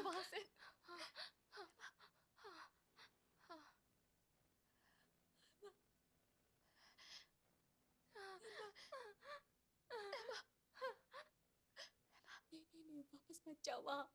वहां से। नहीं, वापस मत जाओ वहाँ।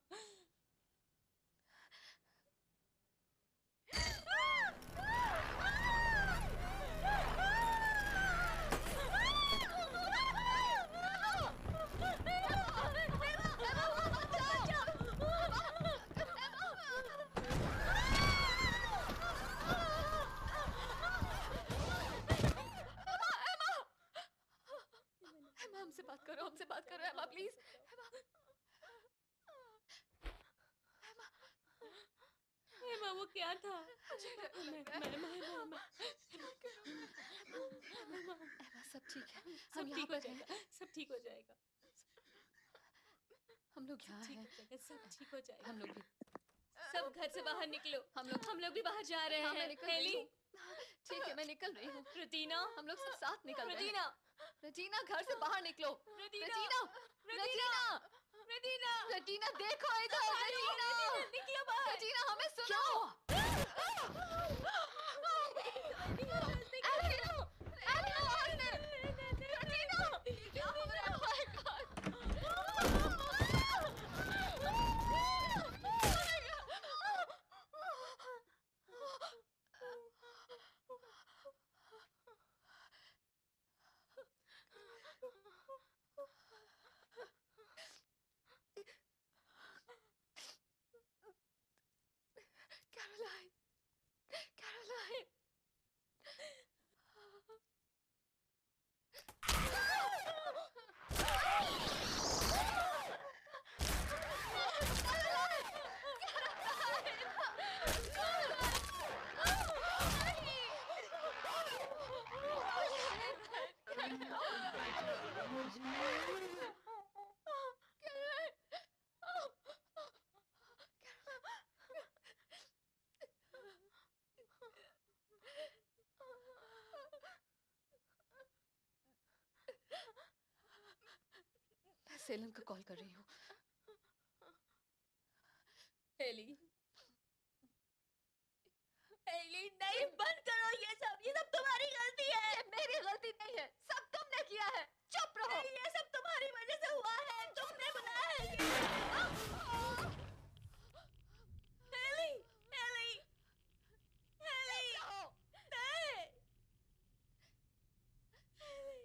हमसे बात करो, हमसे बात करो एमा प्लीज। एमा वो क्या था? एमा सब ठीक है, हम सब यहाँ ठीक हो पर हैं। जाएगा, सब ठीक हो जाएगा। हम लोग यहाँ हैं। सब ठीक हो जाएगा। हम लोग भी। सब घर से बाहर निकलो। हम लोग भी बाहर जा रहे हाँ, मैं हैं। निकल रही हूँ। ठीक है, मैं निकल रही हूँ। रतीना, हम लोग सब साथ निकल रहे हैं। रतीना, रतीना घर से बाहर निकलो। रतीना, रतीना, रतीना, रतीना देखो इधर। रतीना निकलो बाहर। रतीना हमें सुनो। Caroline, Caroline. मैं सेलन को कॉल कर रही हूँ। हेली, हेली नहीं, बंद करो ये सब तुम्हारी गलती है। ये मेरी गलती नहीं है, सब तुमने किया है। चुप रहो। नहीं, ये सब तुम्हारी वजह से हुआ है, तुमने बुलाया है ये। हेली, हेली, हेली, नहीं, हेली।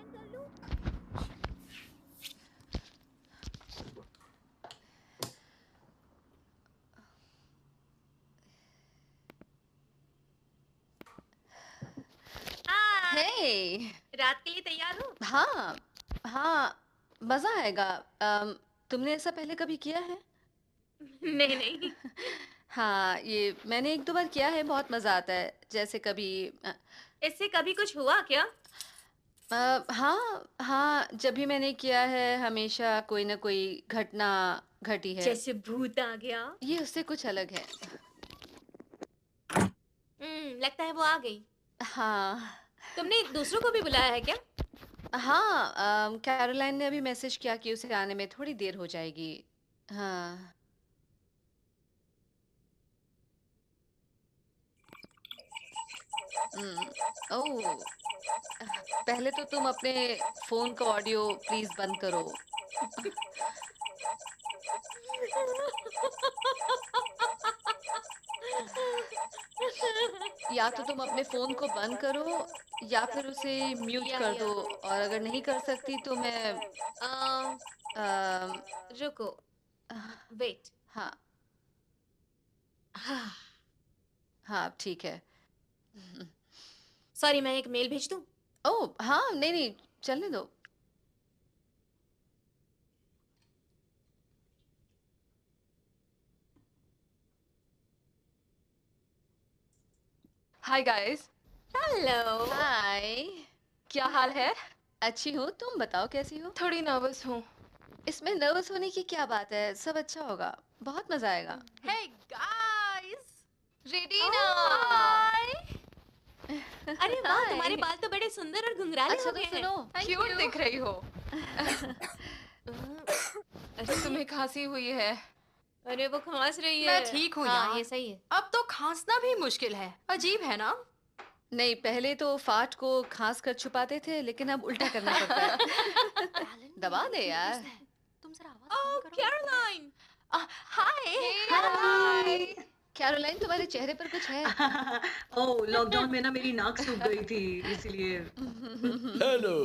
ज्वाइन कर लूं? हाय, हे रात के लिए तैयार हो? हाँ हाँ, मजा आएगा। तुमने ऐसा पहले कभी किया है? नहीं नहीं। हाँ, ये मैंने एक दो बार किया है, बहुत मजा आता है। जैसे कभी इससे कभी कुछ हुआ क्या? हाँ हाँ, जब भी मैंने किया है हमेशा कोई ना कोई घटना घटी है। जैसे भूत आ गया? ये उससे कुछ अलग है। लगता है वो आ गई। हाँ तुमने दूसरों को भी बुलाया है क्या? हाँ, कैरोलाइन ने अभी मैसेज किया कि उसे आने में थोड़ी देर हो जाएगी। हाँ। ओह, पहले तो तुम अपने फोन का ऑडियो प्लीज बंद करो। या तो तुम अपने फोन को बंद करो या फिर उसे म्यूट कर या दो, और अगर नहीं कर सकती तो मैं अम, रुको, अह, वेट। हाँ हाँ, ठीक है। सॉरी, मैं एक मेल भेज दूं? ओह हाँ, नहीं नहीं, चलने दो। Hi guys. हेलो। हाय। क्या हाल है? अच्छी हूँ, तुम बताओ कैसी हो? थोड़ी नर्वस हूँ। इसमें नर्वस होने की क्या बात है, सब अच्छा होगा, बहुत मजा आएगा। हे गाइस, रेडिना। हाय। अरे वाह, हाय। तुम्हारे बाल तो बड़े सुंदर और घुंघराले अच्छा हो तो गए हैं। सुनो। क्यूट दिख रही हो। अरे तुम्हें खांसी हुई है। अरे वो खांस रही है। मैं ठीक हूँ हाँ, यार। ये सही है। अब तो खांसना भी मुश्किल है, अजीब है ना? नहीं, पहले तो फाट को खांस कर छुपाते थे, लेकिन अब उल्टा करना पड़ता है। दबा दे यार। तुम जरा आवाज कम ओह, करो। कैरोलाइन। हाय। हाय। कैरोलाइन, तुम्हारे चेहरे पर कुछ है। ओह, लॉकडाउन में ना मेरी नाक सूख गई थी इसीलिए। हेलो।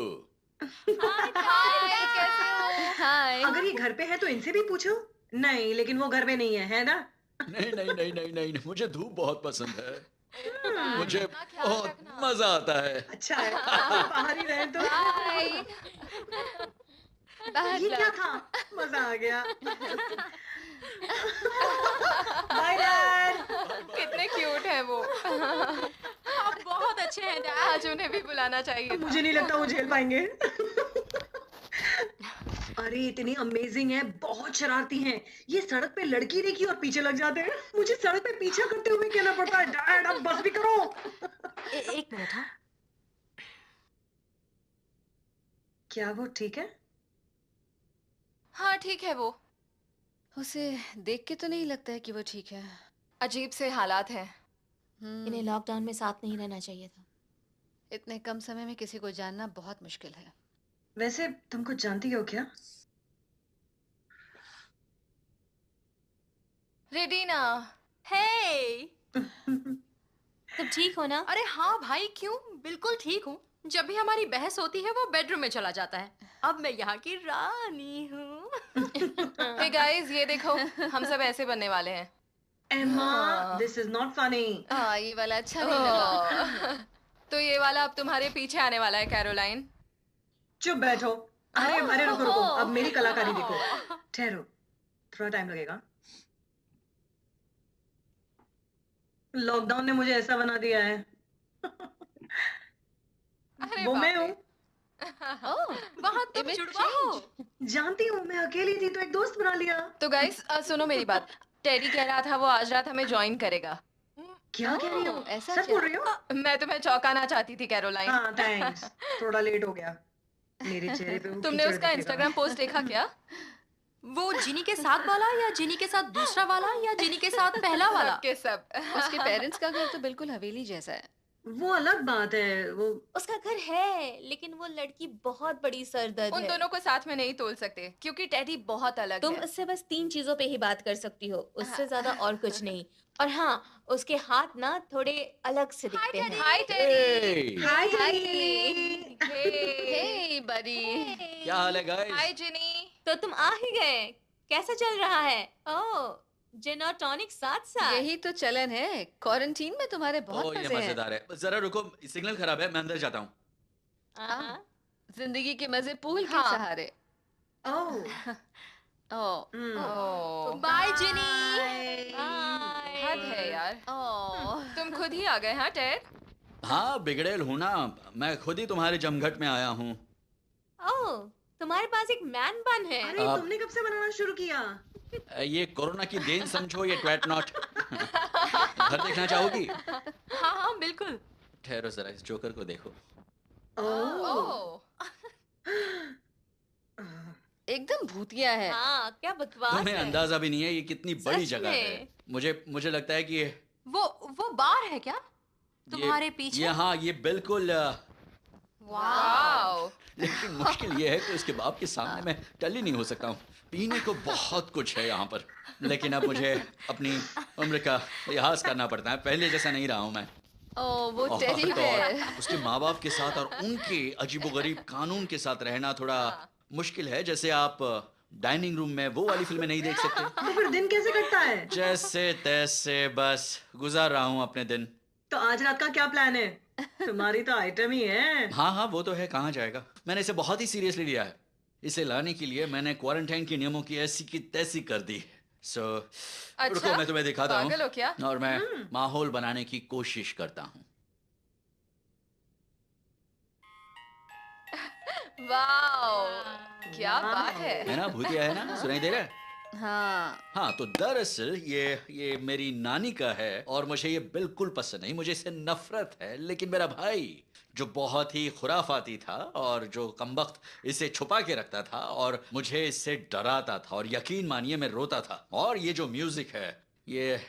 हाय, कैसे हो? हाय। अगर ये घर पे है तो इनसे भी पूछो। नहीं, लेकिन वो घर में नहीं है ना? नहीं नहीं नहीं नहीं नहीं, मुझे धूप बहुत पसंद है। यार, मुझे अपना ख्याल बहुत रखना। मजा आता है। अच्छा है, बाहर ही रहे तो। बाय। बैड ये क्या लक। था? मजा आ गया। Bye dad. कितने क्यूट है वो। आप बहुत अच्छे हैं डैड। आज उन्हें भी बुलाना चाहिए था। मुझे नहीं लगता वो झेल पाएंगे। अरे इतनी अमेजिंग है, बहुत शरारती हैं। ये सड़क पे लड़की देखी और पीछे लग जाते हैं। मुझे सड़क पे पीछा करते हुए कहना पड़ता है, डैड अब बस भी करो। एक मिनट। हाँ, क्या वो ठीक है? हाँ ठीक है वो। उसे देख के तो नहीं लगता है कि वो ठीक है। अजीब से हालात हैं। इन्हें लॉकडाउन में साथ नहीं रहना चाहिए था। इतने कम समय में किसी को जानना बहुत मुश्किल है। वैसे तुम कुछ जानती हो क्या? रेडिना। हे, तुम ठीक हो ना? अरे हाँ भाई, क्यों? बिल्कुल ठीक हूँ। जब भी हमारी बहस होती है वो बेडरूम में चला जाता है। अब मैं यहाँ की रानी हूँ। हे गाइस, ये देखो, हम सब ऐसे बनने वाले हैं। एम्मा, हाँ। This is not funny. हाँ, ये वाला अच्छा नहीं लगा। तो ये वाला अब तुम्हारे पीछे आने वाला है कैरोलाइन। चुप बैठो। अरे अरे रुको रुको, अब मेरी कलाकारी देखो। ठहरो, थोड़ा टाइम लगेगा। लॉकडाउन ने मुझे ऐसा बना दिया है। अरे वो बाप मैं रे। हूँ। ओह, वहाँ तुम image जुड़वा हो। जानती हूँ, मैं अकेली थी तो एक दोस्त बना लिया। तो गाइस, सुनो मेरी बात। टेडी कह रहा था वो आज रात हमें ज्वाइन करेगा। क्या कह रही हो? ओह, ऐसा सच क्या? बोल रही हो? मैं तुम्हें चौंकाना चाहती थी कैरोलाइन। हाँ थैंक्स, थोड़ा लेट हो गया। मेरे चेहरे पे वो तुमने कीचड़ उसका दिखेगा। इंस्टाग्राम पोस्ट देखा क्या? वो जिनी के साथ वाला या जिनी के साथ दूसरा वाला या जिनी के साथ पहला वाला? सबके सब। उसके पेरेंट्स का घर तो बिल्कुल हवेली जैसा है। वो अलग बात है। वो उसका घर है, लेकिन वो लड़की बहुत बड़ी सरदर्द उन है। दोनों को साथ में नहीं तोल सकते क्योंकि टेडी बहुत अलग तुम है। उससे बस 3 चीजों पे ही बात कर सकती हो, उससे हाँ। ज्यादा और कुछ नहीं। और हाँ, उसके हाथ ना थोड़े अलग से दिखते हैं। हाय टेडी। Hey! हाय हाय टेडी। हे। हे, एवरीबॉडी। क्या हाल है गाइस? हाय जिनी। तो तुम आ ही गए। कैसा चल रहा है? ओह, जिन और टॉनिक साथ साथ। यही तो चलन है, क्वारंटीन में तुम्हारे बहुत ये मजे हैं। मजेदार है। जरा रुको, सिग्नल खराब है, मैं अंदर जाता हूँ। हाँ। जिंदगी के मजे पूल के हाँ। सहारे। ओह ओह ओह, बाय जिनी। बाय। हद है यार। ओह तुम खुद ही आ गए हाँ टेड? हाँ, बिगड़ेल हूँ ना, मैं खुद ही तुम्हारे जमघट में आया हूँ। ओह, तुम्हारे पास एक मैन बन है। अरे आप- तुमने कब से बनाना शुरू किया? ये कोरोना की देन समझो, ये ट्वेट नॉट। घर देखना चाहोगी? हाँ हाँ बिल्कुल। ठहरो जरा, इस जोकर को देखो। ओह ओह, एकदम भूतिया है। हाँ, क्या बकवास तुम्हें है। अंदाजा भी नहीं है ये कितनी बड़ी सच जगह है। में। मुझे लगता है कि वो बार है क्या? तुम्हारे पीछे? ये हाँ, ये बिल्कुल वाओ। लेकिन मुश्किल ये है कि उसके बाप के सामने मैं टल ही नहीं हो सकता हूँ। पीने को बहुत कुछ है यहाँ पर, लेकिन अब मुझे अपनी उम्र का लिहाज करना पड़ता है। पहले जैसा नहीं रहा हूँ मैं। ओह वो और टेडी तो बेयर। और उसके माँ बाप के साथ और उनके अजीबोगरीब कानून के साथ रहना थोड़ा मुश्किल है। जैसे आप डाइनिंग रूम में वो वाली फिल्में नहीं देख सकते। तो फिर दिन कैसे कटता है? जैसे तैसे बस गुजार रहा हूँ अपने दिन। तो आज रात का क्या प्लान है? तुम्हारी तो आइटम ही है। हाँ हाँ, वो तो है, कहाँ जाएगा। मैंने इसे बहुत ही सीरियसली लिया है। इसे लाने के लिए मैंने क्वारंटाइन के नियमों की ऐसी की तैसी कर दी। रुको, मैं तुम्हें दिखाता हूँ। पागल हो क्या? और मैं माहौल बनाने की कोशिश करता हूँ। वाओ, क्या बात है। है ना, भूतिया है ना, सुनाई दे रहा है? हाँ हाँ, तो दरअसल ये मेरी नानी का है और मुझे ये बिल्कुल पसंद नहीं, मुझे इससे नफरत है। लेकिन मेरा भाई जो बहुत ही खुराफाती था और जो कमबख्त इसे छुपा के रखता था और मुझे इससे डराता था, और यकीन मानिए मैं रोता था। और ये जो म्यूजिक है ये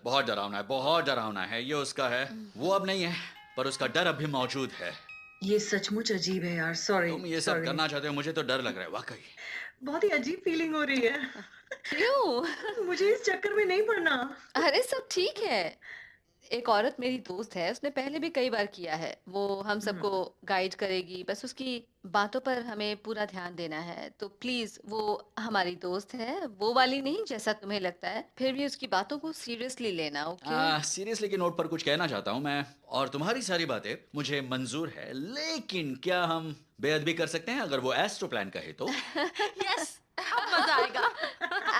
बहुत डरावना है, बहुत डरावना है। ये उसका है, वो अब नहीं है, पर उसका डर अब भी मौजूद है। ये सचमुच अजीब है यार। सॉरी। तुम ये सब करना चाहते हो, मुझे तो डर लग रहा है वाकई। बहुत ही अजीब फीलिंग हो रही है। क्यों? मुझे इस चक्कर में नहीं पड़ना। अरे सब ठीक है। एक औरत मेरी दोस्त है, उसने पहले भी कई बार किया है। वो हम सबको गाइड करेगी, बस उसकी बातों पर हमें पूरा ध्यान देना है। तो प्लीज, वो हमारी दोस्त है, वो वाली नहीं जैसा तुम्हें लगता है। फिर भी उसकी बातों को सीरियसली लेना, ओके? सीरियसली के नोट पर कुछ कहना चाहता हूँ मैं, और तुम्हारी सारी बातें मुझे मंजूर है, लेकिन क्या हम बेअदबी कर सकते हैं अगर वो एस्ट्रो प्लान कहे तो? यस, अब मजा आएगा।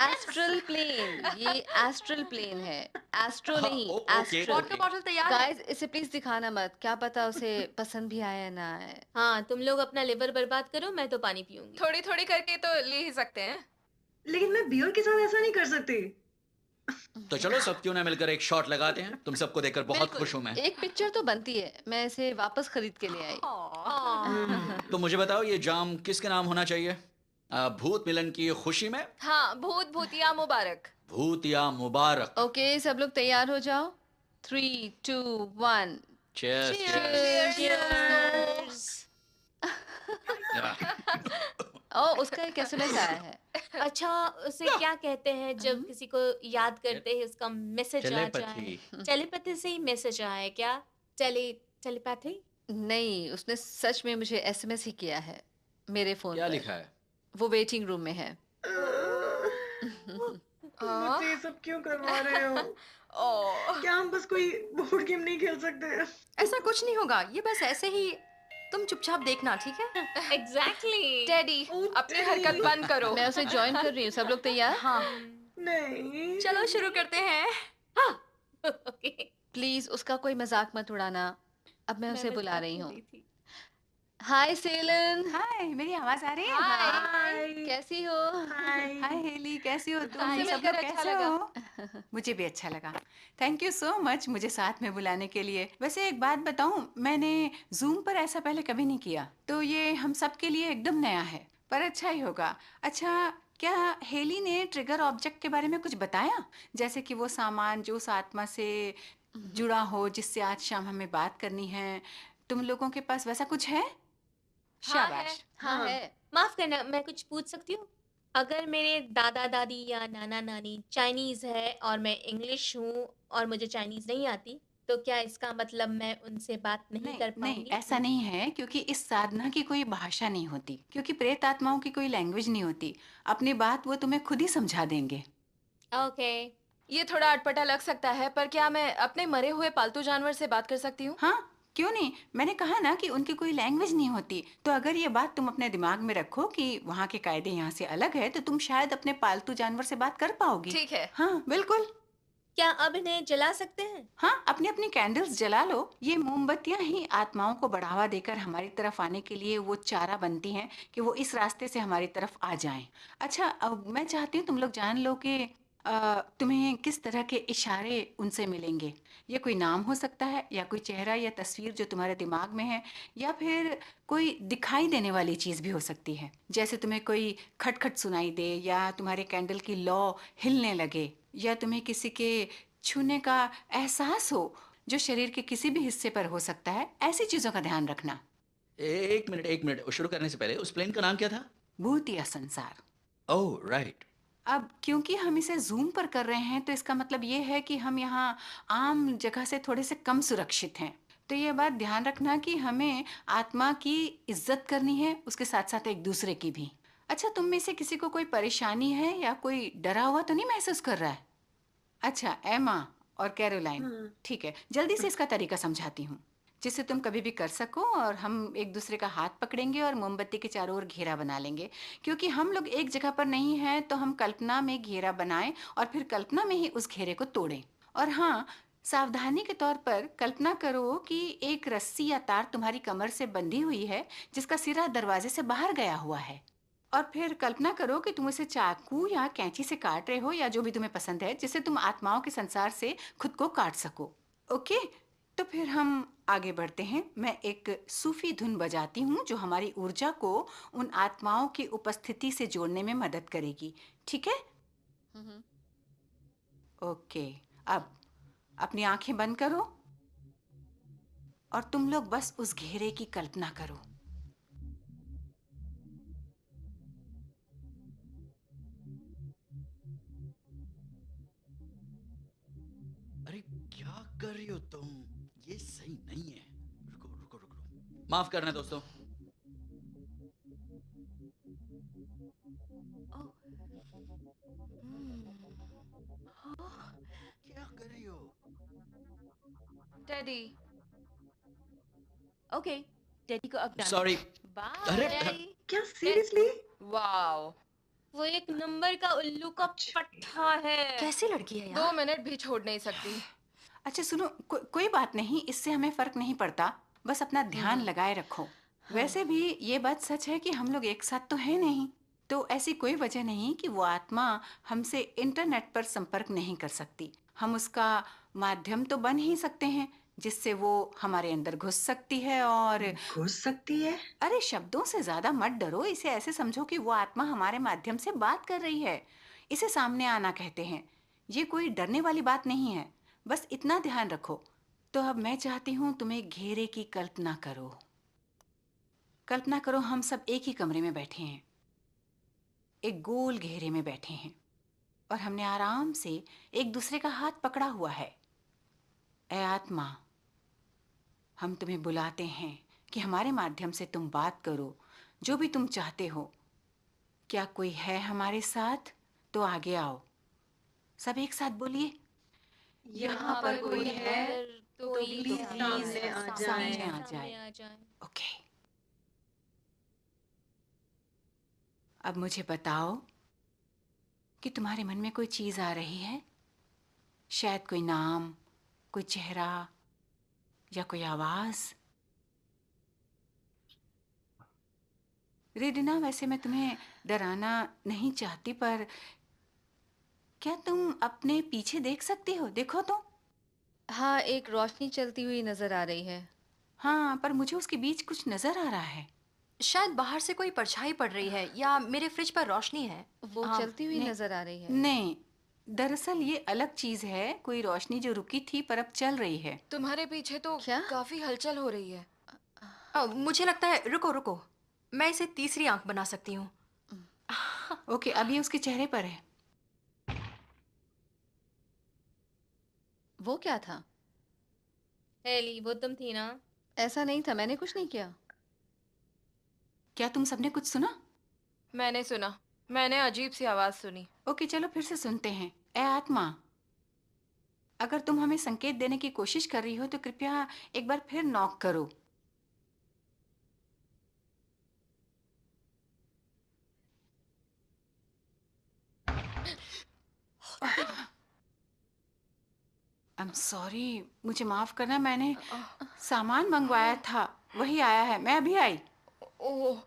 एस्ट्रल प्लेन, ये एस्ट्रल प्लेन है, एस्ट्रो नहीं, ओके, एस्ट्रल। वाटर बॉटल तैयार है। गाइस, इसे प्लीज दिखाना मत, क्या पता उसे पसंद भी आए या ना आए। हाँ, तुम लोग अपना लिवर बर्बाद करो, मैं तो पानी पीऊंगी। थोड़ी थोड़ी करके तो ले ही सकते हैं। लेकिन मैं बियर के साथ ऐसा नहीं कर सकती। तो चलो सब क्यों ना मिलकर एक शॉट लगाते हैं। तुम सबको देखकर बहुत बिल्कुल। खुश हूँ मैं। एक पिक्चर तो बनती है, मैं इसे वापस खरीद के ले आई। तो मुझे बताओ, ये जाम किसके नाम होना चाहिए? भूत मिलन की खुशी में? हाँ, भूत भूतिया मुबारक। भूत या मुबारक। ओके, सब लोग तैयार हो जाओ। 3, 2, 1। चीयर्स। ओ, उसका एक एसएमएस आया है। अच्छा, उसे क्या कहते हैं जब किसी को याद करते हैं उसका मैसेज आ जाए? टेलीपैथी। टेलीपैथी से ही मैसेज आया क्या? टेलीपैथी? नहीं, उसने सच में मुझे एसएमएस ही किया है मेरे फोन क्या पर। लिखा है? वो वेटिंग रूम में है। मुझसे ये सब क्यों करवा रहे हो? ओह, क्या हम बस कोई बोर्ड गेम नहीं खेल सकते? ऐसा कुछ नहीं होगा, ये बस ऐसे ही। तुम चुपचाप देखना, ठीक है? एग्जैक्टली। टेडी, ओह, अपनी टेडी। हरकत बंद करो। मैं उसे ज्वाइन कर रही हूँ, सब लोग तैयार? हाँ, नहीं। चलो शुरू करते हैं। ओके। प्लीज उसका कोई मजाक मत उड़ाना। अब मैं उसे बुला रही हूँ। थी। हाय सेलन। हाय, मेरी आवाज आ रही है? हाय। कैसी हो? हाय। हाय हेली, कैसी हो तुम? तुमसे सब मिलकर लोग अच्छा कैसे लगा। हो? मुझे भी अच्छा लगा। थैंक यू सो मच मुझे साथ में बुलाने के लिए। वैसे एक बात बताऊं, मैंने जूम पर ऐसा पहले कभी नहीं किया, तो ये हम सब के लिए एकदम नया है, पर अच्छा ही होगा। अच्छा, क्या हेली ने ट्रिगर ऑब्जेक्ट के बारे में कुछ बताया? जैसे कि वो सामान जो उस आत्मा से जुड़ा हो जिससे आज शाम हमें बात करनी है। तुम लोगों के पास वैसा कुछ है? शाबाश। हाँ हाँ। है। माफ करना, मैं कुछ पूछ सकती हूँ? अगर मेरे दादा दादी या नाना नानी चाइनीज है और मैं इंग्लिश हूँ और मुझे चाइनीज नहीं आती, तो क्या इसका मतलब मैं उनसे बात नहीं नहीं कर नहीं, पाऊंगी? ऐसा नहीं है, क्योंकि इस साधना की कोई भाषा नहीं होती, क्योंकि प्रेत आत्माओं की कोई लैंग्वेज नहीं होती। अपनी बात वो तुम्हें खुद ही समझा देंगे। ओके। ये थोड़ा अटपटा लग सकता है, पर क्या मैं अपने मरे हुए पालतू जानवर से बात कर सकती हूँ? हाँ, क्यों नहीं। मैंने कहा ना कि उनकी कोई लैंग्वेज नहीं होती। तो अगर ये बात तुम अपने दिमाग में रखो कि वहाँ के कायदे यहाँ से अलग है, तो तुम शायद अपने पालतू जानवर से बात कर पाओगी। ठीक है। हाँ बिल्कुल। क्या अब इन्हें जला सकते हैं? हाँ, अपनी अपनी कैंडल्स जला लो। ये मोमबत्तियां ही आत्माओं को बढ़ावा देकर हमारी तरफ आने के लिए वो चारा बनती हैं कि वो इस रास्ते से हमारी तरफ आ जाएं। अच्छा, अब मैं चाहती हूँ तुम लोग जान लो कि तुम्हें किस तरह के इशारे उनसे मिलेंगे। ये कोई नाम हो सकता है, या कोई चेहरा या तस्वीर जो तुम्हारे दिमाग में है, या फिर कोई दिखाई देने वाली चीज भी हो सकती है। जैसे तुम्हें कोई खटखट सुनाई दे, या तुम्हारे कैंडल की लौ हिलने लगे, या तुम्हें किसी के छूने का एहसास हो जो शरीर के किसी भी हिस्से पर हो सकता है। ऐसी चीजों का ध्यान रखना। एक मिनट, एक मिनट। शुरू करने से पहले उस प्लेन का नाम क्या था? भूत या संसार। Oh right. अब क्योंकि हम इसे जूम पर कर रहे हैं, तो इसका मतलब ये है कि हम यहाँ आम जगह से थोड़े से कम सुरक्षित हैं। तो ये बात ध्यान रखना कि हमें आत्मा की इज्जत करनी है, उसके साथ साथ एक दूसरे की भी। अच्छा, तुम में से किसी को कोई परेशानी है या कोई डरा हुआ तो नहीं महसूस कर रहा है? अच्छा, एमा और कैरोलाइन, हम्म। ठीक है, जल्दी से इसका तरीका समझाती हूँ जिससे तुम कभी भी कर सको। और हम एक दूसरे का हाथ पकड़ेंगे और मोमबत्ती के चारों ओर घेरा बना लेंगे। क्योंकि हम लोग एक जगह पर नहीं हैं, तो हम कल्पना में घेरा बनाएं और फिर कल्पना में ही उस घेरे को तोड़ें। और हाँ, सावधानी के तौर पर कल्पना करो कि एक रस्सी या तार तुम्हारी कमर से बंधी हुई है, जिसका सिरा दरवाजे से बाहर गया हुआ है। और फिर कल्पना करो कि तुम उसे चाकू या कैंची से काट रहे हो, या जो भी तुम्हें पसंद है, जिससे तुम आत्माओं के संसार से खुद को काट सको। ओके, तो फिर हम आगे बढ़ते हैं। मैं एक सूफी धुन बजाती हूँ जो हमारी ऊर्जा को उन आत्माओं की उपस्थिति से जोड़ने में मदद करेगी। ठीक है? हम्म। ओके, अब अपनी आंखें बंद करो और तुम लोग बस उस घेरे की कल्पना करो। अरे क्या कर रही हो तुम? ये सही नहीं है। रुको रुको रुको, माफ करना दोस्तों। क्या कर रही हो? टेडी। ओके, डैडी को अब जाना सॉरी। अरे बाय। क्या सीरियसली? वाओ, वो एक नंबर का उल्लू का पट्टा है। कैसी लड़की है 2 यार? मिनट भी छोड़ नहीं सकती। अच्छा सुनो, कोई बात नहीं, इससे हमें फर्क नहीं पड़ता। बस अपना ध्यान लगाए रखो। वैसे भी ये बात सच है कि हम लोग एक साथ तो है नहीं, तो ऐसी कोई वजह नहीं कि वो आत्मा हमसे इंटरनेट पर संपर्क नहीं कर सकती। हम उसका माध्यम तो बन ही सकते हैं जिससे वो हमारे अंदर घुस सकती है। और घुस सकती है? अरे, शब्दों से ज्यादा मत डरो। इसे ऐसे समझो कि वो आत्मा हमारे माध्यम से बात कर रही है। इसे सामने आना कहते हैं। ये कोई डरने वाली बात नहीं है, बस इतना ध्यान रखो। तो अब मैं चाहती हूँ तुम्हें घेरे की कल्पना करो। कल्पना करो हम सब एक ही कमरे में बैठे हैं, एक गोल घेरे में बैठे हैं, और हमने आराम से एक दूसरे का हाथ पकड़ा हुआ है। ऐ आत्मा, हम तुम्हें बुलाते हैं कि हमारे माध्यम से तुम बात करो, जो भी तुम चाहते हो। क्या कोई है हमारे साथ? तो आगे आओ। सब एक साथ बोलिए। यहाँ पर कोई है तो प्लीज सामने आ सामने जाए। आ जाए। ओके, अब मुझे बताओ कि तुम्हारे मन में कोई चीज आ रही है। शायद कोई नाम, कोई चेहरा, या कोई आवाज। रेडिना, वैसे मैं तुम्हें डराना नहीं चाहती, पर क्या तुम अपने पीछे देख सकती हो? देखो तो। हाँ, एक रोशनी चलती हुई नजर आ रही है। हाँ, पर मुझे उसके बीच कुछ नजर आ रहा है। शायद बाहर से कोई परछाई पड़ रही है, या मेरे फ्रिज पर रोशनी है। वो हाँ, चलती हुई नहीं। नजर आ रही है। नहीं, दरअसल ये अलग चीज है। कोई रोशनी जो रुकी थी पर अब चल रही है। तुम्हारे पीछे तो क्या? काफी हलचल हो रही है। मुझे लगता है, रुको रुको, मैं इसे तीसरी आंख बना सकती हूँ। ओके, अब ये उसके चेहरे पर है। वो क्या था? हेली, वो तुम थी ना? ऐसा नहीं था, मैंने कुछ नहीं किया। क्या तुम सबने कुछ सुना? मैंने सुना। मैंने अजीब सी आवाज सुनी। ओके, चलो फिर से सुनते हैं। ए आत्मा, अगर तुम हमें संकेत देने की कोशिश कर रही हो तो कृपया एक बार फिर नॉक करो। आई एम सॉरी, मुझे माफ करना, मैंने सामान मंगवाया था, वही आया है, मैं अभी आई। ओह,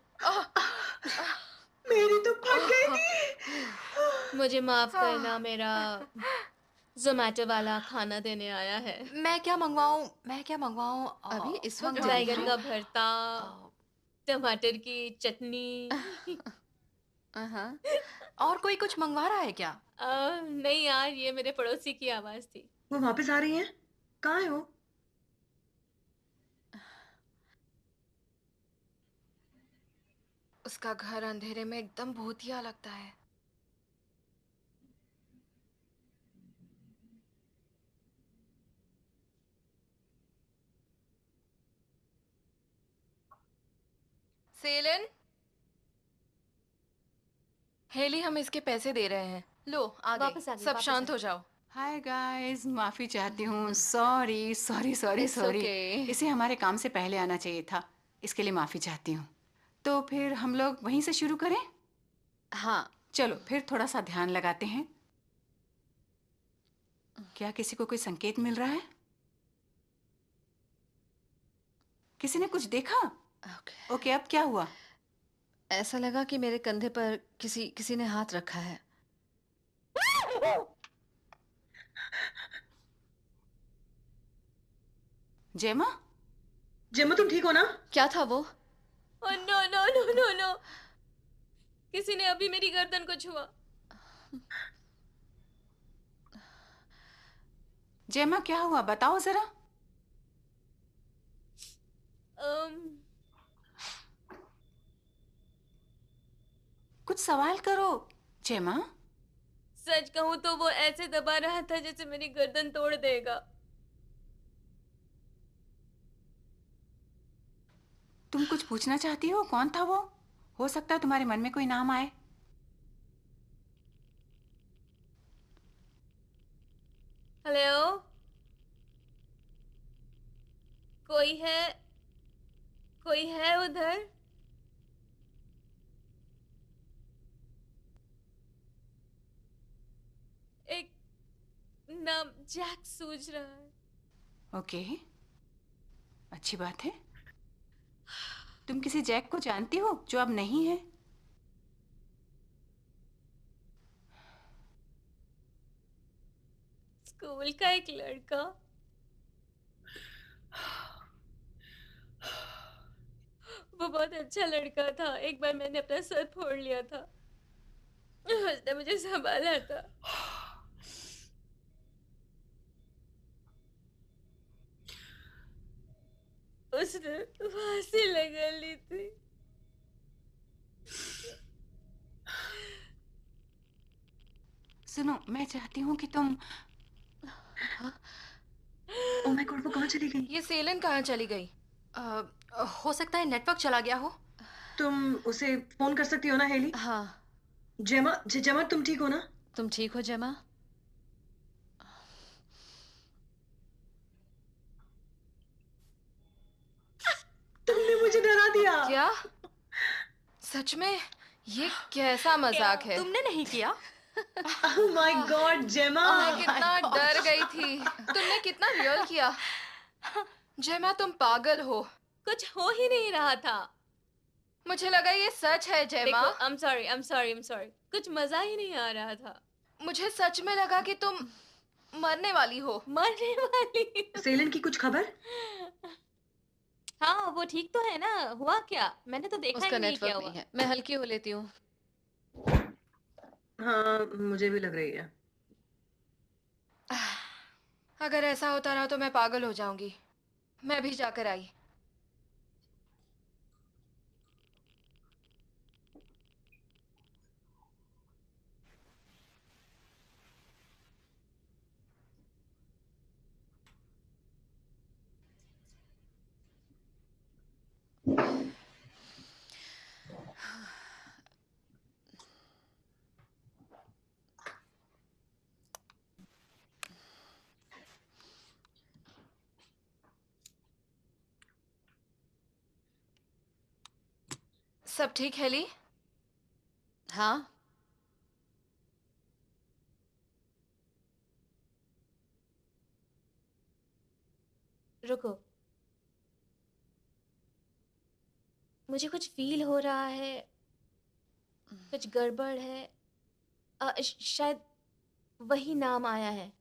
मेरी तो फट गई थी। मुझे माफ करना, मेरा ज़ोमैटो वाला खाना देने आया है। मैं क्या मंगवाऊं? मैं क्या मंगवाऊं? अभी इस वक्त मंगवा बैंगन लीजिए। का भरता, अ, टमाटर की चटनी। हाँ। और कोई कुछ मंगवा रहा है क्या? नहीं यार, ये मेरे पड़ोसी की आवाज़ थी। वो वापस आ रही हैं? कहाँ है वो? उसका घर अंधेरे में एकदम भूतिया लगता है। सेलन, हेली हम इसके पैसे दे रहे हैं। लो, आ वापस आ गए। गई, सब वापस शांत आ हो जाओ। हाय गाइस, माफी चाहती हूँ, sorry sorry sorry it's sorry. Okay. इसे हमारे काम से पहले आना चाहिए था, इसके लिए माफी चाहती हूँ। तो फिर हम लोग वहीं से शुरू करें? हाँ। चलो फिर थोड़ा सा ध्यान लगाते हैं। क्या किसी को कोई संकेत मिल रहा है? किसी ने कुछ देखा? ओके। ओके, अब क्या हुआ? ऐसा लगा कि मेरे कंधे पर किसी किसी ने हाथ रखा है। जेमा? जेमा तुम ठीक हो ना? क्या था वो? Oh no no no no no! किसी ने अभी मेरी गर्दन को छुआ। जेमा क्या हुआ, बताओ जरा। अम, कुछ सवाल करो जेमा। सच कहूँ तो वो ऐसे दबा रहा था जैसे मेरी गर्दन तोड़ देगा। तुम कुछ पूछना चाहती हो? कौन था वो? हो सकता है तुम्हारे मन में कोई नाम आए। हेलो? कोई है? कोई है उधर? एक नाम जैक सूझ रहा है। ओके, अच्छी बात है। तुम किसी जैक को जानती हो जो अब नहीं है? स्कूल का एक लड़का। वो बहुत अच्छा लड़का था। एक बार मैंने अपना सर फोड़ लिया था। उसने मुझे संभाला था। उसने फांसी लगा ली थी। सुनो, मैं चाहती हूँ कि तुम ओह माय गॉड, वो कहाँ चली गई? ये सेलन कहाँ चली गई? हो सकता है नेटवर्क चला गया हो। तुम उसे फोन कर सकती हो ना हेली? हाँ। जेमा तुम ठीक हो ना? तुम ठीक हो जेमा? तुमने मुझे डरा दिया। क्या? सच में? ये कैसा मजाक है? तुमने नहीं किया? ओह माय गॉड जेमा। मैं कितना डर गई थी। तुमने कितना रियल किया। जेमा तुम पागल हो। कुछ हो ही नहीं रहा था। मुझे लगा ये सच है जेमा। देखो, I'm sorry. कुछ मजा ही नहीं आ रहा था। मुझे सच में लगा कि तुम मरने वाली हो। मरने वाली। सेलन की कुछ खबर? हाँ, वो ठीक तो है ना? हुआ क्या? मैंने तो देखा उसका ही नहीं क्या नेटवर्क हुआ। नहीं है। मैं हल्की हो लेती हूँ। हाँ, मुझे भी लग रही है। अगर ऐसा होता रहा तो मैं पागल हो जाऊंगी। मैं भी जाकर आई। सब ठीक है ली? हाँ, रुको, मुझे कुछ फील हो रहा है, कुछ गड़बड़ है। शायद वही नाम आया है।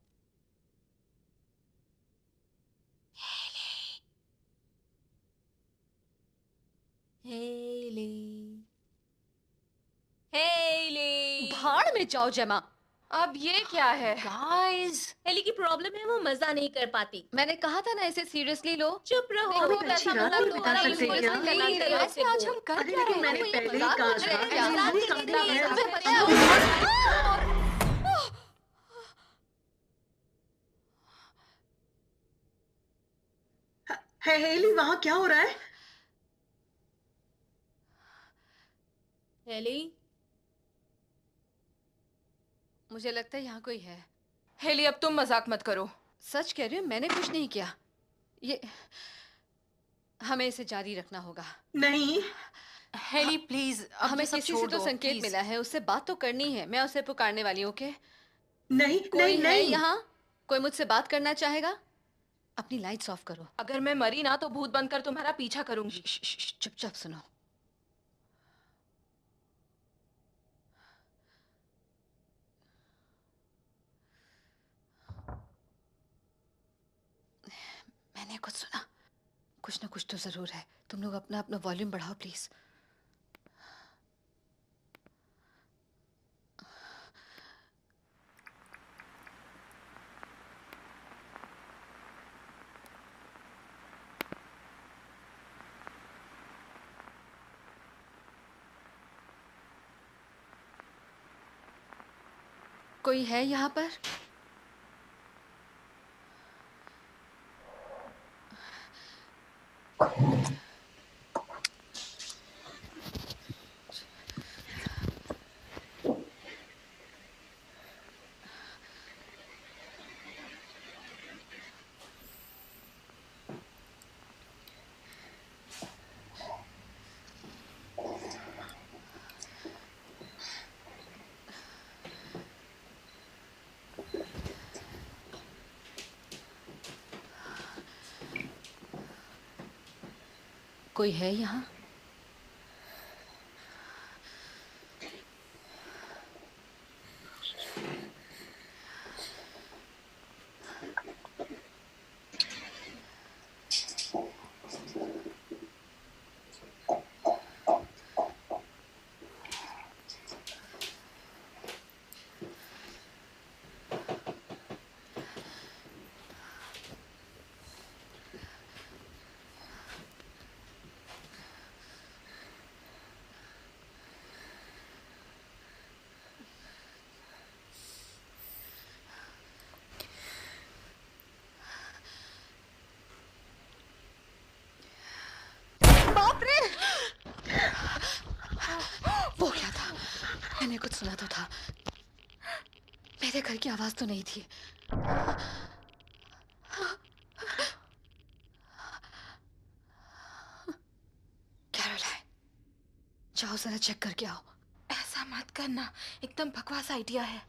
Hailey, Hailey. भाड़ में जाओ जेमा। अब ये क्या है? गाइस, हेली की प्रॉब्लम है, वो मजा नहीं कर पाती। मैंने कहा था ना इसे सीरियसली लो। चुप रहो। देखो, हम एक अच्छी वैसा रात मजाक नहीं बिता दोबारा सकते यूज क्या? नहीं करना ऐसे चाहिए। आज हम कर अरे क्या लेकिन रहे मैंने हैं? ये पहले ही मजाक कहा मुझे था नहीं कि क्या? वो नहीं, समझा नहीं, है। तुम्हें पता है हेली, वहाँ क्या हो रहा है? हेली, मुझे लगता है यहाँ कोई है। हेली अब तुम मजाक मत करो। सच कह रही हूँ, मैंने कुछ नहीं किया। ये हमें इसे जारी रखना होगा। नहीं, हेली प्लीज अब हमें ये सब किसी छोड़ से तो दो संकेत प्लीज। मिला है, उससे बात तो करनी है। मैं उसे पुकारने वाली हूँ। ओके, नहीं, कोई नहीं, है नहीं। यहाँ? कोई मुझसे बात करना चाहेगा? अपनी लाइट्स ऑफ करो। अगर मैं मरी ना तो भूत बनकर तुम्हारा पीछा करूंगी। चुपचाप सुनो। मैंने कुछ सुना। कुछ ना कुछ तो जरूर है। तुम लोग अपना अपना वॉल्यूम बढ़ाओ प्लीज। कोई है यहाँ पर? कोई है यहाँ? बाप रे! वो क्या था? मैंने कुछ सुना तो था। मेरे घर की आवाज तो नहीं थी। कैरोलाइन, जाओ जरा चेक करके आओ। ऐसा मत करना, एकदम बकवास आइडिया है।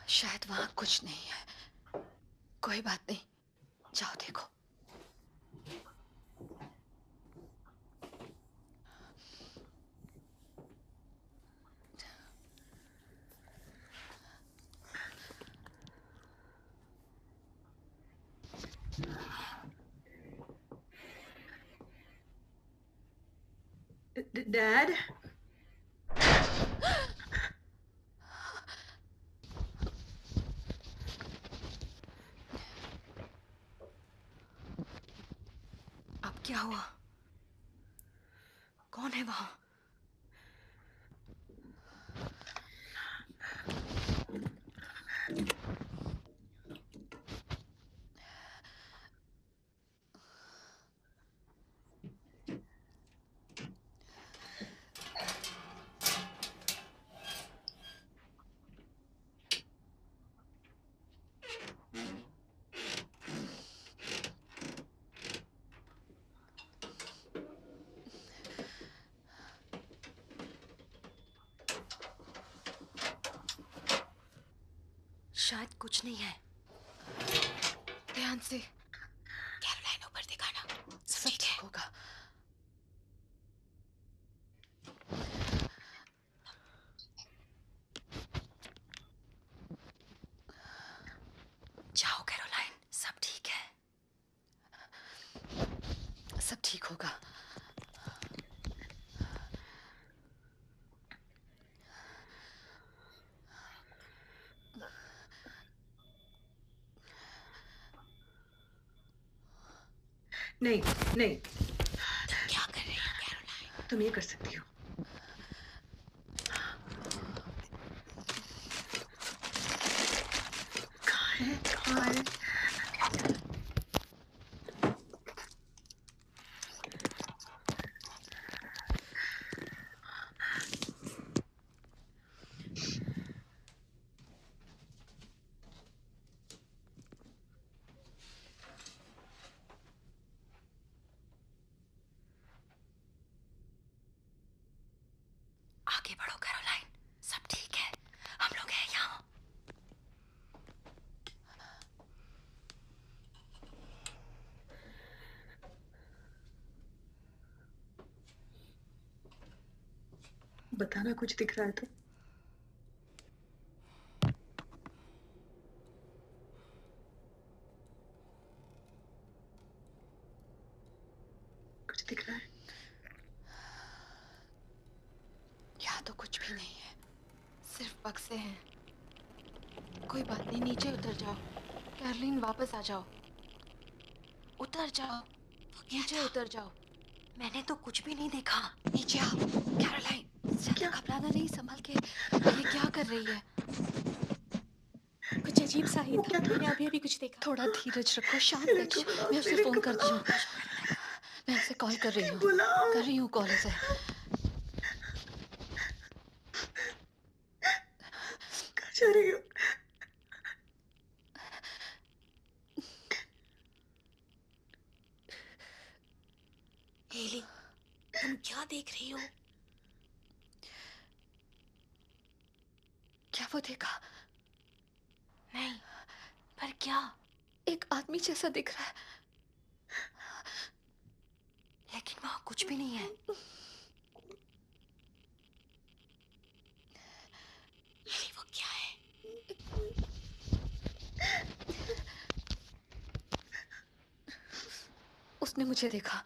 शायद वहां कुछ नहीं है। कोई बात नहीं, जाओ देखो। डैड, अब क्या हुआ? कौन है वहां? शायद कुछ नहीं है। ध्यान से। कैरोलाइन ऊपर दिखाना। सब ठीक होगा। जाओ कैरोलाइन, सब ठीक है। सब ठीक होगा। नहीं नहीं, क्या कर रही हो कैरोलाइन? तुम ये कर सकती हो। कहाँ है, कहाँ है? आगे बढ़ो कैरोलाइन, सब ठीक है, हम लोग हैं यहाँ। बताना कुछ दिख रहा है तो। कुछ दिख रहा है? यहाँ तो कुछ भी नहीं है, सिर्फ बक्से हैं। कोई बात नहीं, नीचे उतर जाओ। कैरोलिन वापस आ जाओ, उतर जाओ, नीचे उतर जाओ। मैंने तो कुछ भी नहीं देखा। नीचे आओ कैरोलाइन। ज्यादा घबराना नहीं, संभल के। ये क्या कर रही है? कुछ अजीब सा ही था। मैंने अभी अभी कुछ देखा। थोड़ा धीरज रखो, शांत बैठो। मैं उसे फोन करती हूँ। मैं उसे कॉल कर रही हूँ, कर रही हूँ कॉल उसे। कहाँ जा रही हो? हेली, तुम क्या देख रही हो? क्या वो देखा? नहीं, पर क्या? एक आदमी जैसा दिख रहा है। लेकिन वहाँ कुछ भी नहीं है। हेली, वो क्या है? उसने मुझे देखा।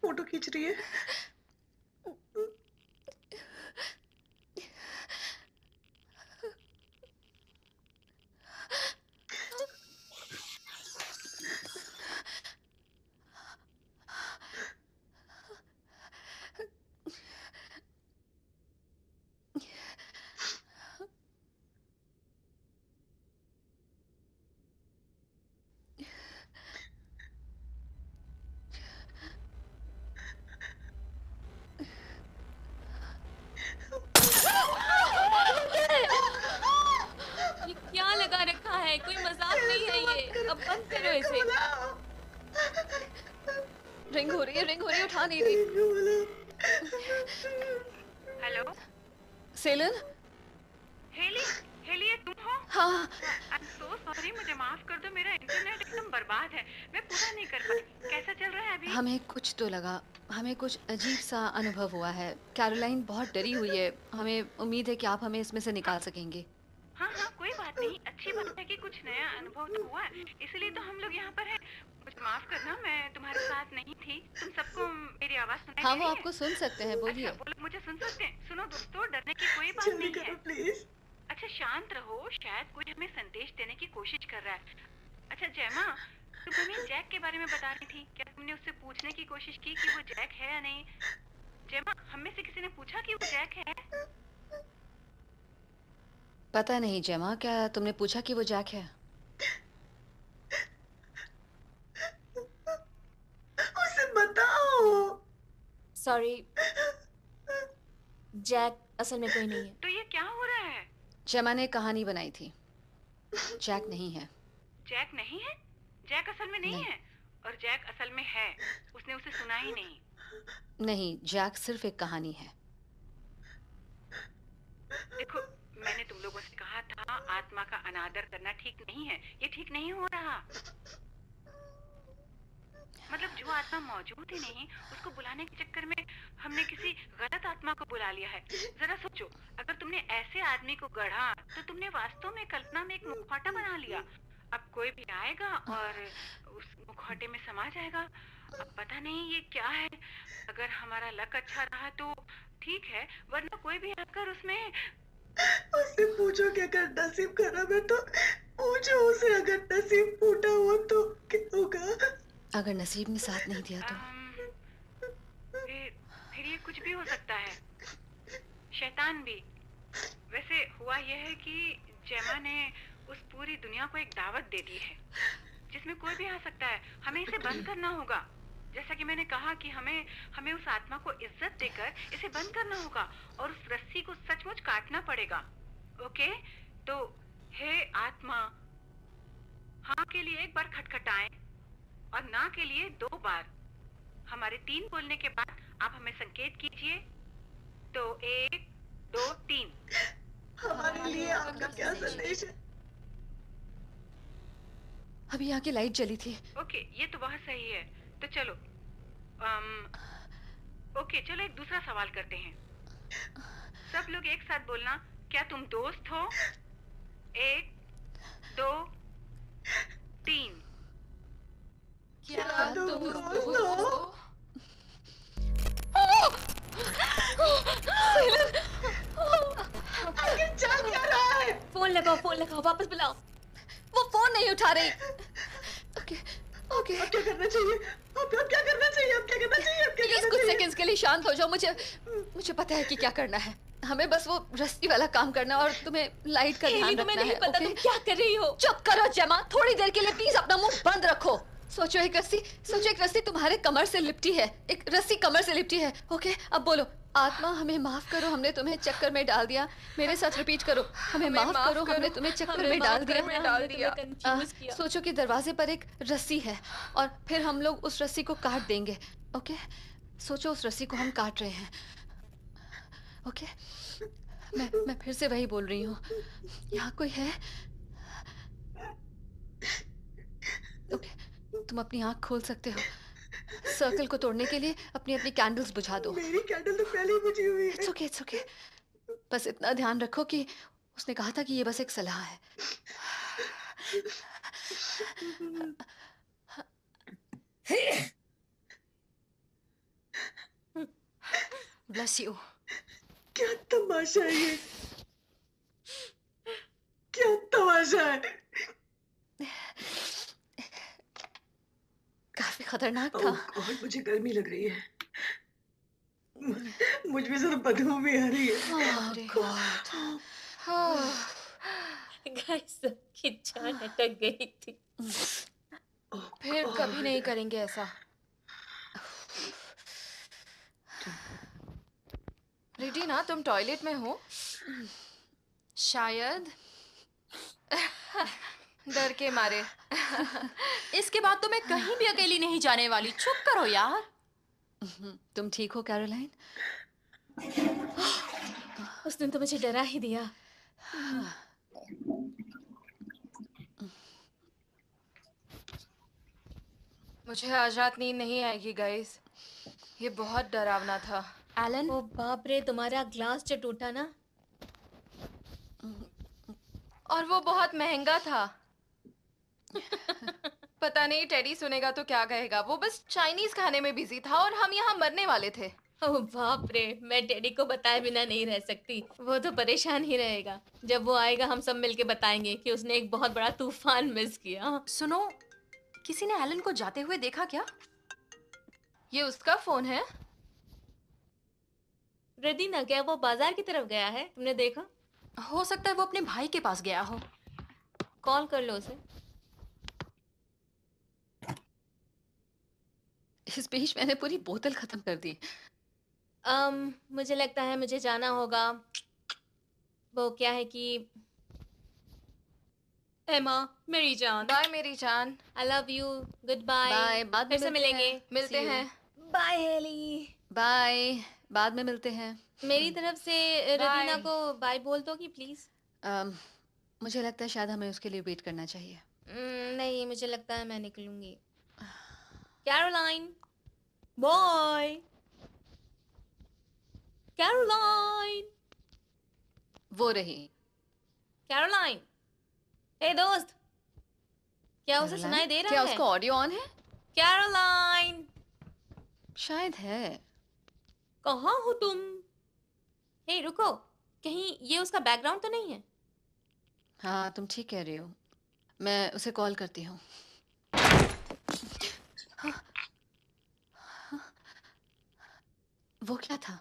फोटो खींच रही है। ये क्या लगा रखा है? कोई मजाक नहीं है ये। अब बंद करो इसे। रिंग हो रही है, रिंग हो रही है, उठा नहीं रही। हेलो सेलन? हेली, हेली ये तुम हो? हाँ। आई एम सो सॉरी, मुझे माफ कर दो, मेरा इंटरनेट एकदम बर्बाद है, मैं पूरा नहीं कर पाई। कैसा चल रहा है अभी? हमें कुछ तो लगा, हमें कुछ अजीब सा अनुभव हुआ है। कैरोलाइन बहुत डरी हुई है। हमें उम्मीद है कि आप हमें इसमें से निकाल सकेंगे। हाँ हाँ, कोई बात नहीं, अच्छी बात है कि कुछ नया अनुभव तो हुआ, इसलिए तो हम लोग यहाँ पर हैं। मुझे माफ करना, मैं तुम्हारे साथ नहीं थी। तुम सबको मेरी आवाज सुनाई हाँ, दे वो रही है? आपको सुन सकते हैं, बोलिए। अच्छा, वो लोग मुझे सुन सकते हैं? सुनो दोस्तों, डरने की कोई बात जल्दी नहीं करो है। प्लीज। अच्छा शांत रहो, शायद कोई हमें संदेश देने की कोशिश कर रहा है। अच्छा जयमा, तुम हमें जैक के बारे में बता रही थी, क्या तुमने उससे पूछने की कोशिश की कि वो जैक है या नहीं? जयमा, हम में से किसी ने पूछा कि वो जैक है? पता नहीं जेमा, क्या तुमने पूछा कि वो जैक है? उसे बताओ। सॉरी, जैक असल में कोई नहीं है। तो ये क्या हो रहा है? जेमा ने कहानी बनाई थी। जैक नहीं है। जैक नहीं है? जैक असल में नहीं नहीं। है? और जैक असल में है, उसने उसे सुना ही नहीं। नहीं, जैक सिर्फ एक कहानी है। देखो, मैंने तुम लोगों से कहा था आत्मा का अनादर करना ठीक नहीं है। ये ठीक नहीं हो रहा। मतलब जो आत्मा मौजूद ही नहीं, उसको बुलाने के चक्कर में हमने किसी गलत आत्मा को बुला लिया है। जरा सोचो, अगर तुमने ऐसे आदमी को गढ़ा तो तुमने वास्तव में कल्पना में एक मुखौटा बना लिया। अब कोई भी आएगा और उस मुखौटे में समा जाएगा। अब पता नहीं ये क्या है। अगर हमारा लक अच्छा रहा तो ठीक है, वरना कोई भी आकर उसमें। उससे पूछो कि अगर नसीब खराब है तो पूछो उसे, अगर नसीब फूटा हो तो क्या होगा। अगर नसीब ने साथ नहीं दिया तो फिर ये कुछ भी हो सकता है, शैतान भी। वैसे हुआ यह है कि जेमा ने उस पूरी दुनिया को एक दावत दे दी है जिसमें कोई भी आ सकता है। हमें इसे बंद करना होगा। जैसा कि मैंने कहा कि हमें उस आत्मा को इज्जत देकर इसे बंद करना होगा और उस रस्सी को सचमुच काटना पड़ेगा। ओके, तो हे आत्मा, हाँ के लिए एक बार खटखटाएं और ना के लिए 2 बार। हमारे 3 बोलने के बाद आप हमें संकेत कीजिए। तो 1 2 3। हमारे लिए आपका क्या संदेश है? अभी यहाँ की लाइट जली थी। ओके, ये तो बहुत सही है। तो चलो ओके, चलो एक दूसरा सवाल करते हैं। सब लोग एक साथ बोलना, क्या तुम दोस्त हो? 1 2 3। क्या तुम दोस्त हो? आखिर चल क्या रहा है? फोन लगाओ, वापस बुलाओ। वो फोन नहीं उठा रही। ओके ओके, अब क्या करना चाहिए? अब क्या करना चाहिए? अब क्या करना चाहिए? अब क्या प्लीज करना कुछ चाहिए? सेकंड्स के लिए शांत हो जाओ। मुझे पता है कि क्या करना है। हमें बस वो रस्सी वाला काम करना है और तुम्हें लाइट का ध्यान हेली, रखना तुम्हें नहीं है। पता ओके? तुम क्या कर रही हो। चुप करो जेमा, थोड़ी देर के लिए प्लीज अपना मुंह बंद रखो। सोचो एक रस्सी तुम्हारे कमर से लिपटी है। एक रस्सी कमर से लिपटी है। ओके, अब बोलो, आत्मा हमें माफ करो, हमने तुम्हें चक्कर में डाल दिया। मेरे साथ रिपीट करो, हमें माफ करो, हमने तुम्हें चक्कर में डाल दिया। कंफ्यूज किया। सोचो कि दरवाजे पर एक रस्सी है और फिर हम लोग उस रस्सी को काट देंगे। ओके, सोचो उस रस्सी को हम काट रहे हैं। ओके, मैं फिर से वही बोल रही हूँ। यहाँ कोई है? ओके, तुम अपनी आंख खोल सकते हो। सर्कल को तोड़ने के लिए अपनी अपनी कैंडल्स बुझा दो। मेरी कैंडल तो पहले ही बुझी हुई है। It's okay. बस इतना ध्यान रखो कि उसने कहा था कि ये बस एक सलाह है। Bless you. क्या तमाशा है ये? क्या तमाशा है? काफी खतरनाक ओह था। गॉड, मुझे गर्मी लग रही है। मुझ में सिर्फ बदबू भी आ रही है। ओह गॉड। गाइस, सबकी जान अटक गई थी। ओह फिर गॉड। कभी नहीं करेंगे ऐसा। रेडिना, तुम टॉयलेट में हो? शायद डर के मारे। इसके बाद तो मैं कहीं भी अकेली नहीं जाने वाली। चुप करो यार। तुम ठीक हो कैरोलाइन? उसने तो मुझे डरा ही दिया। मुझे आज रात नींद नहीं आएगी गाइस। ये बहुत डरावना था। एलन, ओ बाप रे, तुम्हारा ग्लास जो टूटा ना। और वो बहुत महंगा था। पता नहीं टेडी सुनेगा तो क्या कहेगा। वो बस चाइनीज खाने में बिजी था और हम यहाँ मरने वाले थे। ओ बाप रे, मैं डैडी को बताए बिना नहीं रह सकती। वो तो परेशान ही रहेगा। जब वो आएगा हम सब मिलके बताएंगे कि उसने एक बहुत बड़ा तूफान मिस किया। सुनो, किसी ने एलन को जाते हुए देखा क्या? ये उसका फोन है? रदीना, क्या वो बाजार की तरफ गया है? तुमने देखा? हो सकता है वो अपने भाई के पास गया हो। कॉल कर लो उसे। इस बीच मैंने पूरी बोतल खत्म कर दी। मुझे लगता है मुझे जाना होगा। वो क्या है कि एमा, मेरी जान। बाय मेरी जान। I love you, goodbye. Bye, बाद में फिर से मिलते मिलेंगे। हैं। मिलते See you. हैं। Bye Hailey. बाय, बाद में मिलते हैं। मेरी तरफ से रवीना को बाय बोल दो कि प्लीज। मुझे लगता है शायद हमें उसके लिए वेट करना चाहिए। नहीं, मुझे लगता है मैं निकलूंगी। Caroline, bye. कैरोलाइन, वो रही। कैरोलाइन। हे दोस्त, क्या उसे कैरोलाइन? सुनाई दे रहा क्या है? उसका ऑडियो ऑन है? कैरोलाइन, शायद है। कहाँ हो तुम? हे रुको, कहीं ये उसका बैकग्राउंड तो नहीं है? हाँ, तुम ठीक कह रही हो। मैं उसे कॉल करती हूँ। वो क्या था?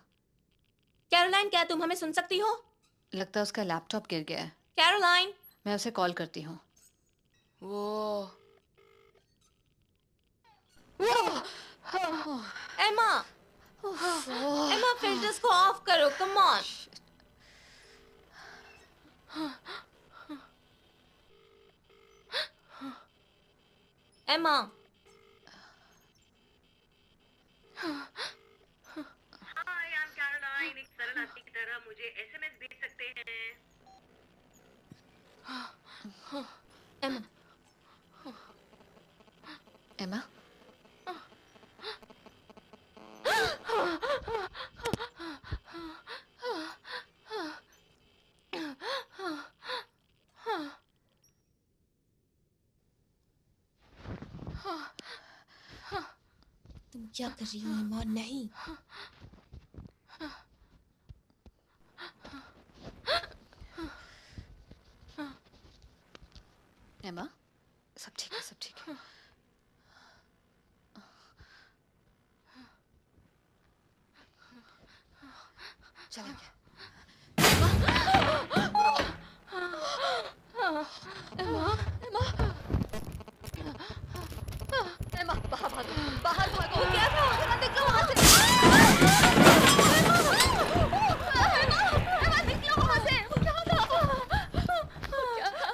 कैरोलाइन, क्या तुम हमें सुन सकती हो? लगता है उसका लैपटॉप गिर गया है। कैरोलाइन। मैं उसे कॉल करती हूँ। वो एमा, एमा फिल्टर्स को ऑफ करो, कम ऑन। एमा, हाय, आई एम कैरोलाइन। एक सरल आदमी की तरह मुझे एसएमएस भेज सकते हैं। एमा, एमा? तुम क्या कर रही हो एमा? नहीं। एमा? सब ठीक है, सब ठीक है। चलेंगे। एमा, बाहर भागो, बाहर भागो। क्या था? एमा, निकलो वहाँ से। एमा, निकलो वहाँ से। वो क्या था? क्या था?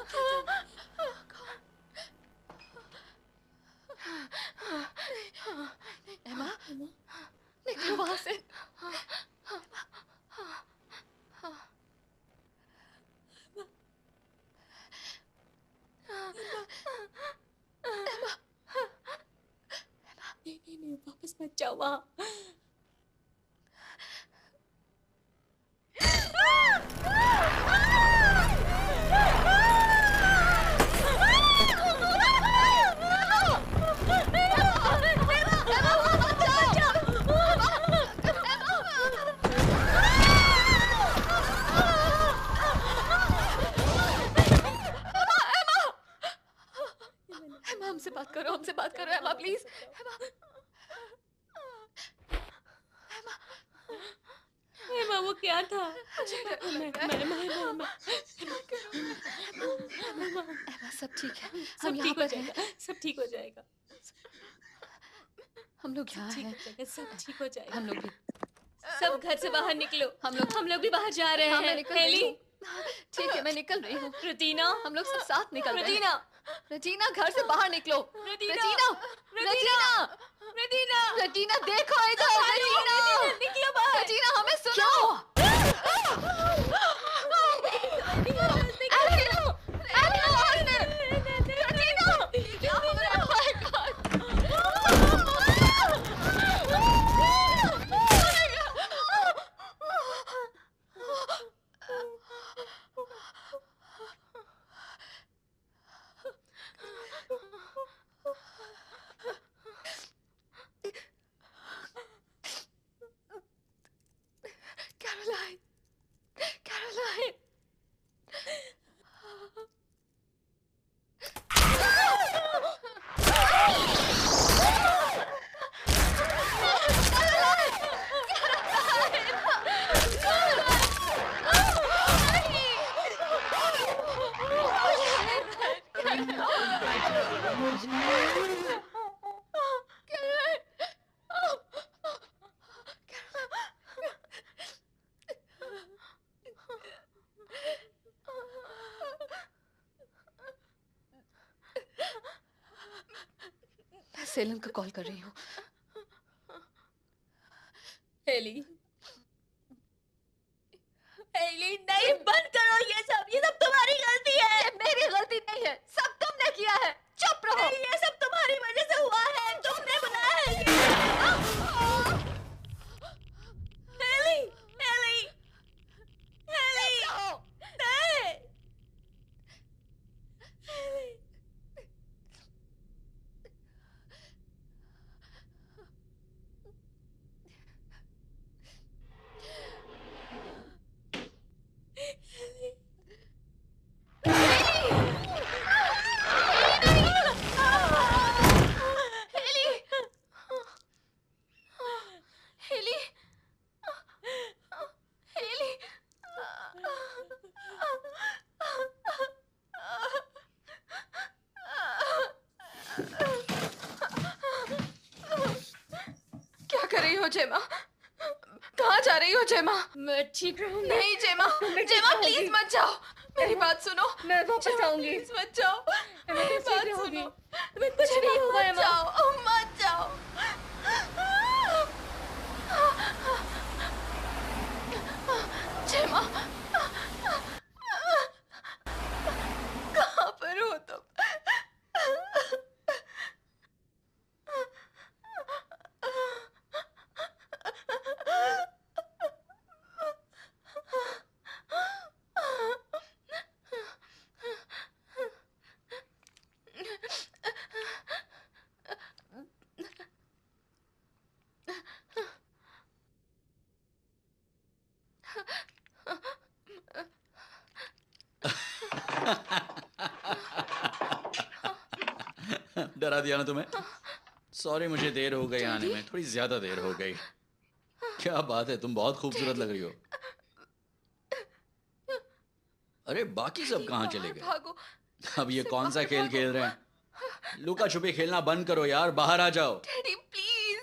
एमा? निकलो वहाँ से। नहीं, वापस मत जाओ वहाँ। एमा, हमसे बात करो एमा, प्लीज। एमा, वो क्या था? एमा, सब ठीक है। हम सब यहाँ ठीक हो पर हैं। जाएगा, सब ठीक हो जाएगा, हम लोग यहाँ ठीक हैं। हो जाएगा, सब ठीक हो जाएगा। हम लोग भी। सब घर से बाहर निकलो। हम लोग भी बाहर जा रहे हाँ, मैं हैं। निकल रही हेली, हूँ। ठीक है, मैं निकल रही हूँ। रतीना, हम लोग सब साथ निकल रहे हैं। रतीना, रजीना, घर से बाहर निकलो। रतीना, रजीना, रजीना, रतीना, रजीना, देखो इधर। रजीना, निकलो बाहर। रजीना, हमें सुनो। सेलन को कॉल कर रही हूँ। हेली, हेली नहीं, बंद करो ये सब तुम्हारी गलती है। ये मेरी गलती नहीं है, सब तुमने किया है। चुप रहो। नहीं, ये सब तुम्हारी वजह से हुआ है, तुमने बनाया है ये। हेली, हेली, हेली, नहीं, हेली। हेली, हेली, क्या कर रही हो जेमा? कहाँ जा रही हो जेमा? मैं ठीक रहूंगी। नहीं जेमा, जेमा प्लीज मत जाओ। मेरी बात सुनो। मैं वापस आऊंगी। प्लीज मत जाओ। मेरी ठीक बात रहूंगी। सुनो। तुम्हें कुछ नहीं होगा मत एमा। जाओ, मत जाओ। जेमा, कहाँ पर हो तुम? डरा दिया ना तुम्हें? सॉरी, मुझे देर हो गई आने में, थोड़ी ज्यादा देर हो गई। क्या बात है, तुम बहुत खूबसूरत लग रही हो। अरे बाकी सब कहाँ चले गए? भागो। अब ये कौन सा खेल खेल रहे हैं? लुका छुपी खेलना बंद करो यार, बाहर आ जाओ। Daddy please.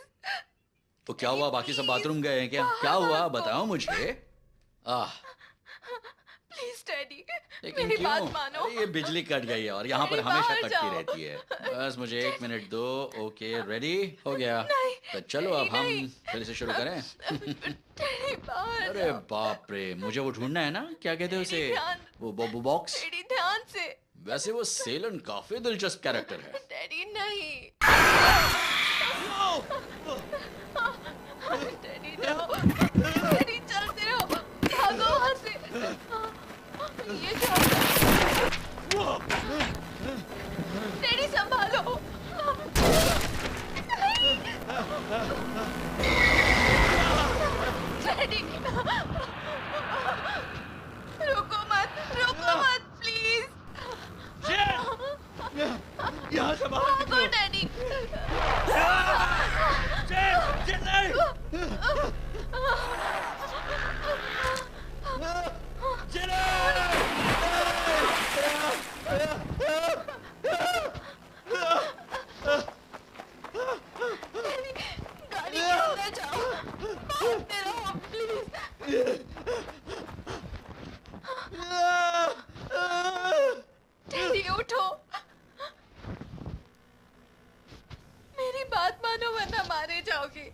तो क्या हुआ, बाकी सब बाथरूम गए हैं क्या? क्या हुआ बताओ मुझे। प्लीज डैडी, लेकिन मेरी क्यों? बात मानो। अरे ये बिजली कट गई है और यहाँ पर मेरी हमेशा बाहर कटती जाओ। रहती है। बस मुझे 1 मिनट दो। ओके, रेडी हो गया? नहीं, तो चलो अब हम नहीं। फिर से शुरू करें। डैडी बाहर अरे जाओ। बाप रे, मुझे वो ढूंढना है ना, क्या कहते हैं उसे, ध्यान। वो बॉबू बॉक्स। डैडी ध्यान से। वैसे वो सेलन काफी दिलचस्प कैरेक्टर है। डैडी नहीं। डैडी जाओ। डैडी चलते रहो। भागो वहाँ से। ये क्या हो रहा है? डैडी संभालो। डैडी रुको मत प्लीज। यहाँ से भागो डैडी। गाड़ी के अंदर जाओ। भागते रहो प्लीज। डैडी उठो। मेरी बात मानो वरना मारे जाओगे।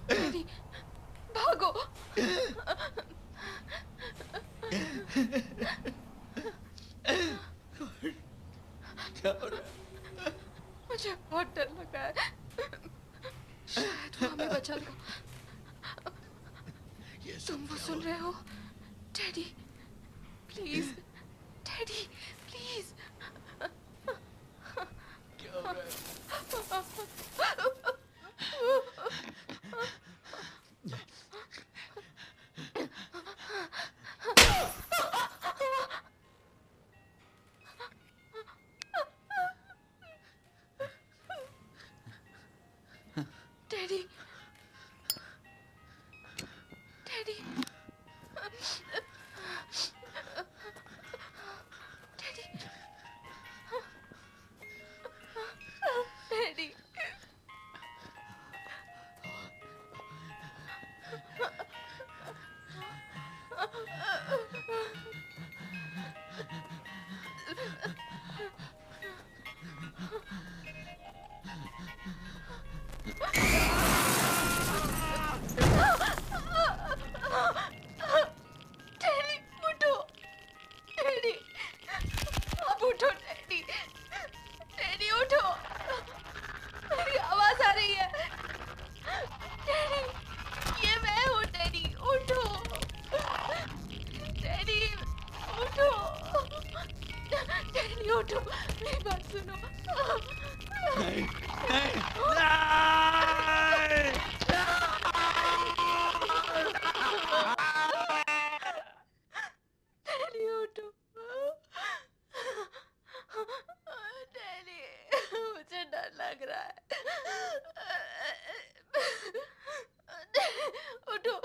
डैडी भागो। मुझे बहुत डर लगा है। शायद वो हमें बचा लेगा। तुम वो सुन रहे हो? Daddy please, daddy please. क्या हो रहा है? डैडी, डैडी, सुनो। नहीं, नहीं, डैडी उठो। डैडी, मुझे डर लग रहा है। उठो।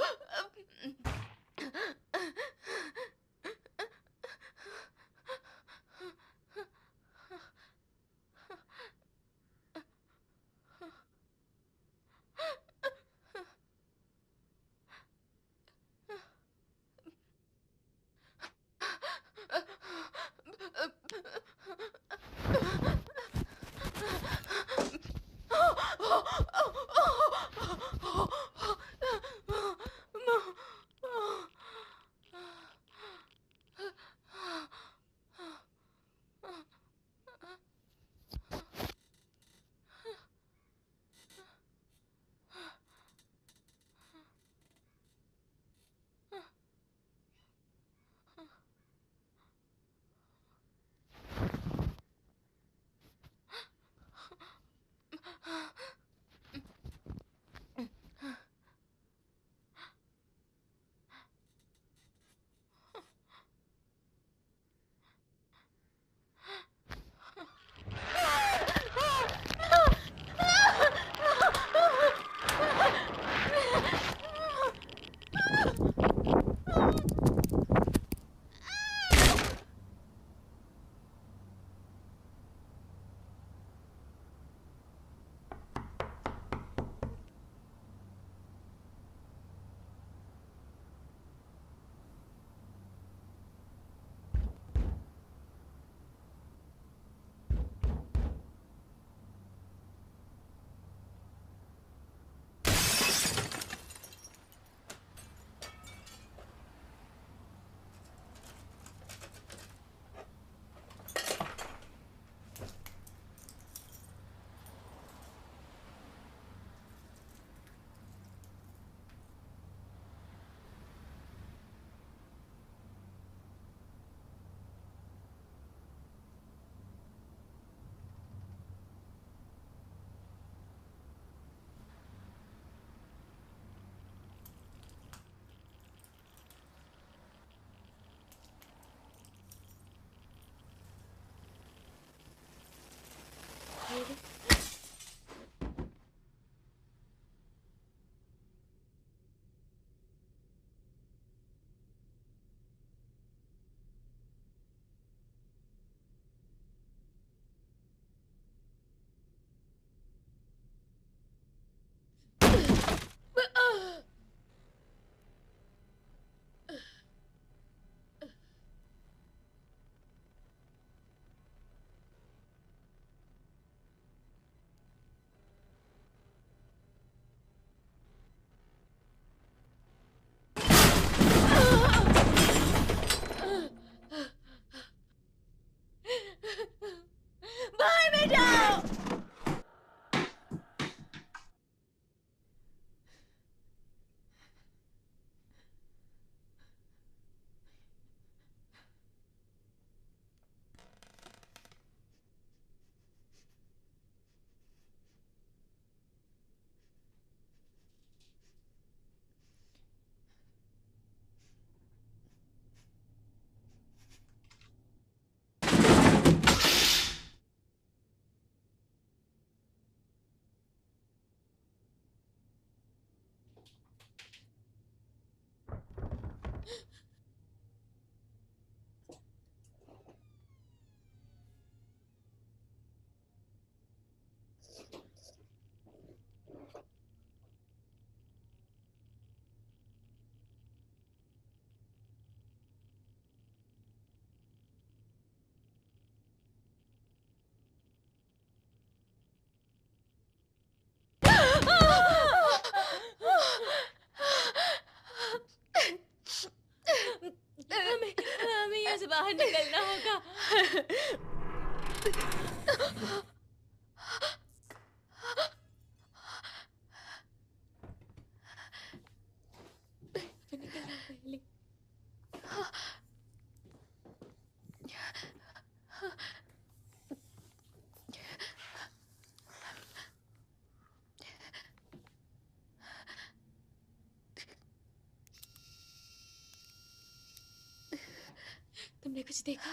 बाहर में जाओ। हमें यहाँ से बाहर निकलना होगा। तुमने कुछ देखा?